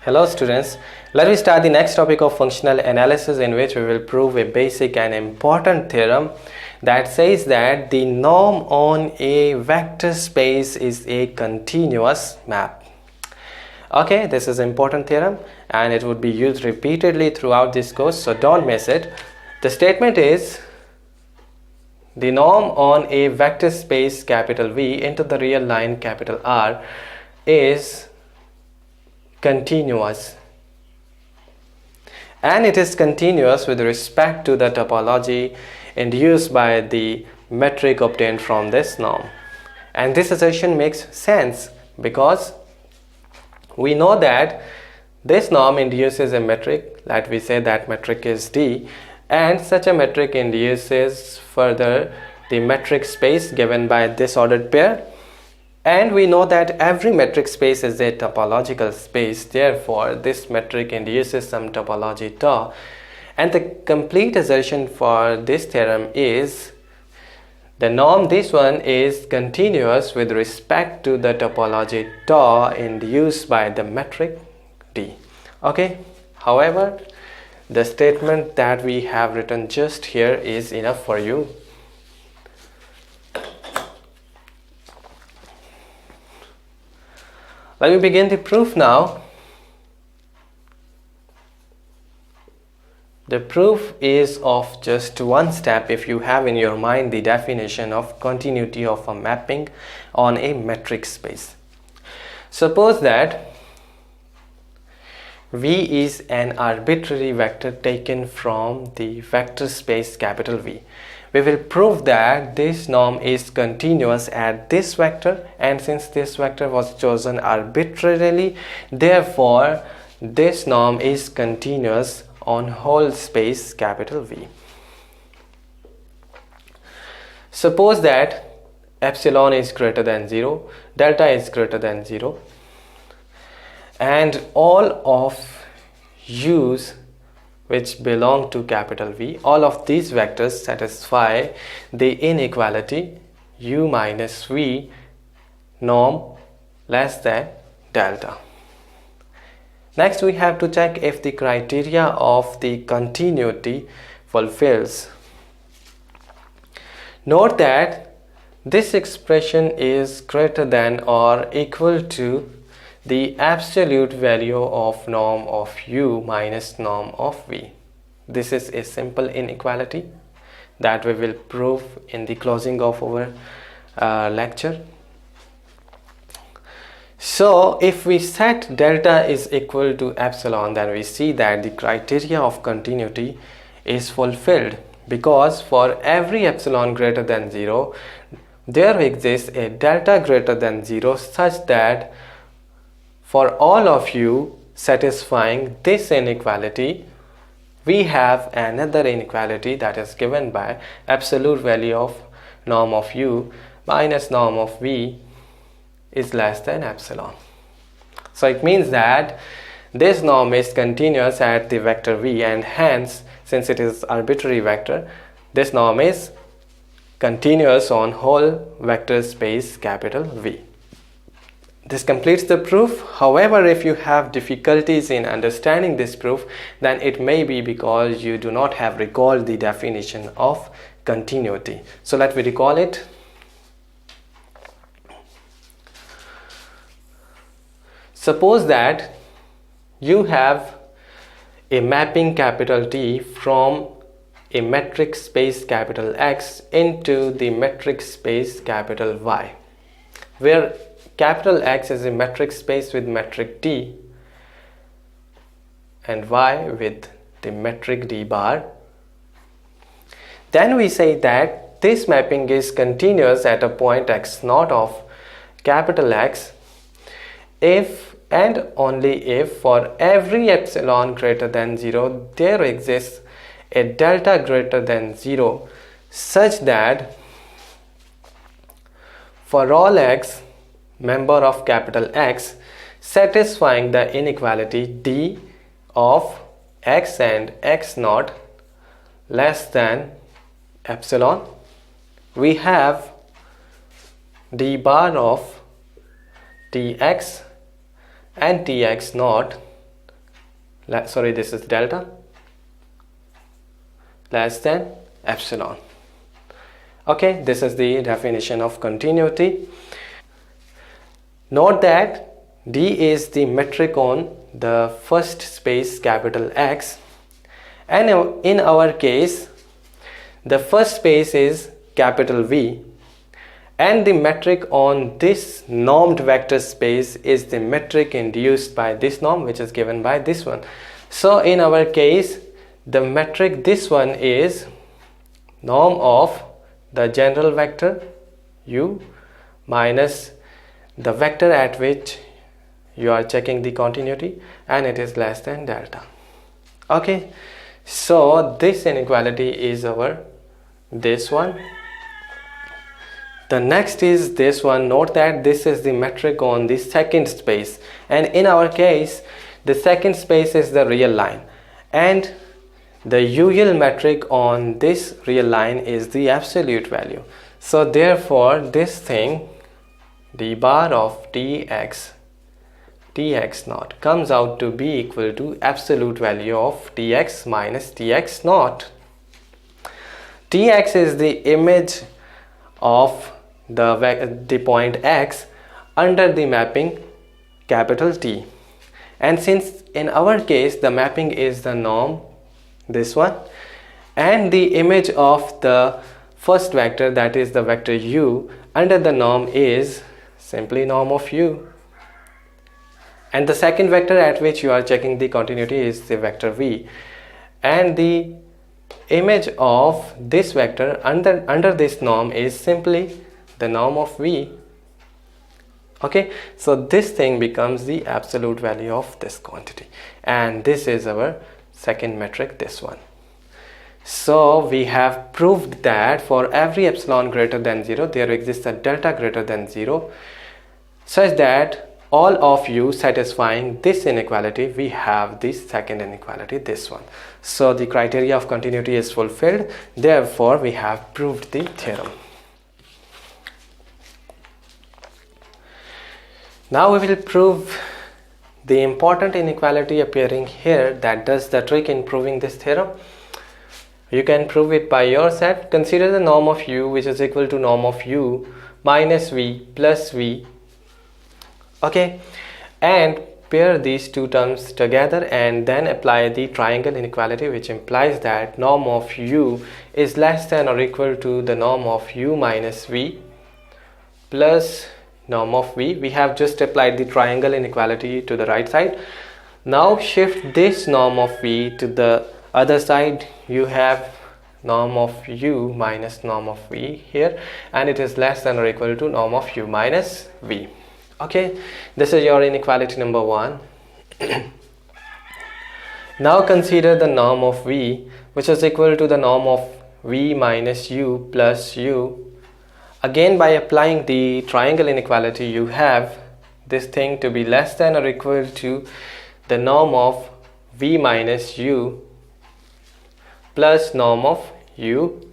Hello students, let me start the next topic of functional analysis, in which we will prove a basic and important theorem that says that the norm on a vector space is a continuous map. Okay, this is an important theorem and it would be used repeatedly throughout this course, so don't miss it. The statement is the norm on a vector space capital V into the real line capital R is continuous, and it is continuous with respect to the topology induced by the metric obtained from this norm. And this assertion makes sense because we know that this norm induces a metric. Let we say that metric is D, and such a metric induces further the metric space given by this ordered pair. And we know that every metric space is a topological space, therefore this metric induces some topology tau. And the complete assertion for this theorem is the norm, this one, is continuous with respect to the topology tau induced by the metric D. Okay, however, the statement that we have written just here is enough for you. Let me begin the proof now. The proof is of just one step if you have in your mind the definition of continuity of a mapping on a metric space. Suppose that V is an arbitrary vector taken from the vector space capital V. We will prove that this norm is continuous at this vector, and since this vector was chosen arbitrarily, therefore this norm is continuous on whole space capital V. Suppose that epsilon is greater than 0, delta is greater than 0, and all of u's which belong to capital V, all of these vectors satisfy the inequality u minus v norm less than delta. Next, we have to check if the criteria of the continuity fulfills. Note that this expression is greater than or equal to the absolute value of norm of u minus norm of v. This is a simple inequality that we will prove in the closing of our lecture. So if we set delta is equal to epsilon, then we see that the criteria of continuity is fulfilled, because for every epsilon greater than 0 there exists a delta greater than 0, such that for all of u satisfying this inequality, we have another inequality that is given by absolute value of norm of u minus norm of v is less than epsilon. So it means that this norm is continuous at the vector v, and hence, since it is arbitrary vector, this norm is continuous on whole vector space capital V. This completes the proof. However, if you have difficulties in understanding this proof, then it may be because you do not have recalled the definition of continuity. So let me recall it. Suppose that you have a mapping capital T from a metric space capital X into the metric space capital Y, where capital X is a metric space with metric D and Y with the metric D bar. Then we say that this mapping is continuous at a point x0 of capital X if and only if for every epsilon greater than 0 there exists a delta greater than 0, such that for all x member of capital X satisfying the inequality d of x and x0 less than epsilon, we have d bar of tx and tx naught this is delta less than epsilon. Okay, this is the definition of continuity. Note that D is the metric on the first space capital X, and in our case the first space is capital V, and the metric on this normed vector space is the metric induced by this norm, which is given by this one. So in our case, the metric, this one, is norm of the general vector u minus the vector at which you are checking the continuity, and it is less than delta. Okay, so this inequality is our this one. The next is this one. Note that this is the metric on the second space, and in our case the second space is the real line, and the usual metric on this real line is the absolute value. So therefore this thing, d bar of tx naught, comes out to be equal to absolute value of tx minus tx naught. Tx is the image of the point x under the mapping capital T, and since in our case the mapping is the norm, this one, and the image of the first vector, that is the vector u, under the norm is simply norm of u, and the second vector at which you are checking the continuity is the vector v, and the image of this vector under this norm is simply the norm of v. Okay, so this thing becomes the absolute value of this quantity, and this is our second metric, this one. So we have proved that for every epsilon greater than 0 there exists a delta greater than 0, such that all of u satisfying this inequality, we have this second inequality, this one. So the criteria of continuity is fulfilled, therefore we have proved the theorem. Now we will prove the important inequality appearing here that does the trick in proving this theorem. You can prove it by yourself. Consider the norm of u, which is equal to norm of u minus v plus v. Okay, and pair these two terms together and then apply the triangle inequality, which implies that norm of u is less than or equal to the norm of u minus v plus norm of v. We have just applied the triangle inequality to the right side. Now shift this norm of v to the other side. You have norm of u minus norm of v here, and it is less than or equal to norm of u minus v. Okay, this is your inequality number 1. Now consider the norm of v, which is equal to the norm of v minus u plus u. Again, by applying the triangle inequality, you have this thing to be less than or equal to the norm of v minus u plus norm of u.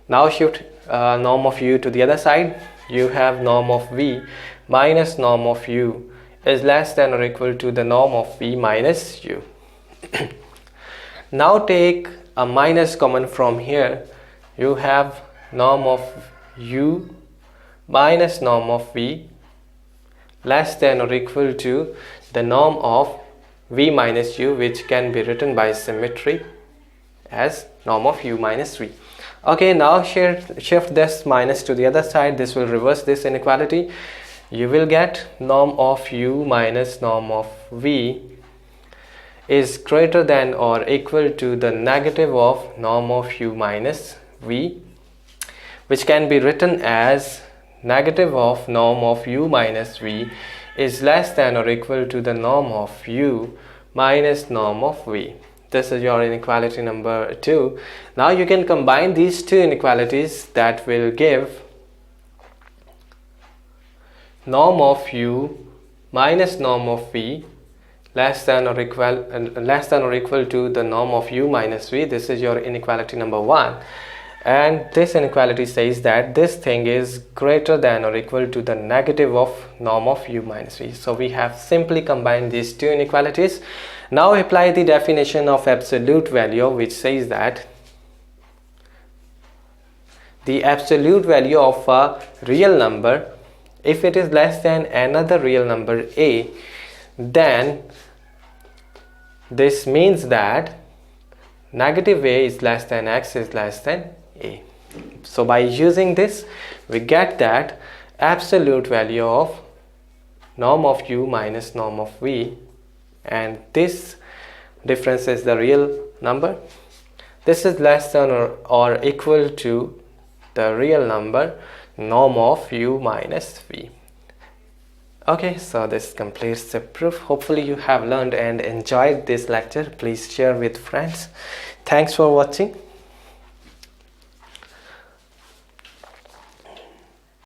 Now shift norm of u to the other side. You have norm of v minus norm of u is less than or equal to the norm of v minus u. Now take a minus common from here. You have norm of u minus norm of v less than or equal to the norm of v minus u, which can be written by symmetry as norm of u minus v. Okay, now shift this minus to the other side. This will reverse this inequality. You will get norm of u minus norm of v is greater than or equal to the negative of norm of u minus v, which can be written as negative of norm of u minus v is less than or equal to the norm of u minus norm of v. This is your inequality number 2. Now you can combine these two inequalities, that will give norm of u minus norm of v less than or equal to the norm of u minus v. This is your inequality number 1. And this inequality says that this thing is greater than or equal to the negative of norm of u minus v. So we have simply combined these two inequalities, Now apply the definition of absolute value, which says that the absolute value of a real number, if it is less than another real number a, then this means that negative a is less than x is less than a. So by using this, we get that absolute value of norm of u minus norm of v, and this difference is the real number. This is less than or equal to the real number norm of u minus v. Okay, so this completes the proof. Hopefully you have learned and enjoyed this lecture. Please share with friends. Thanks for watching.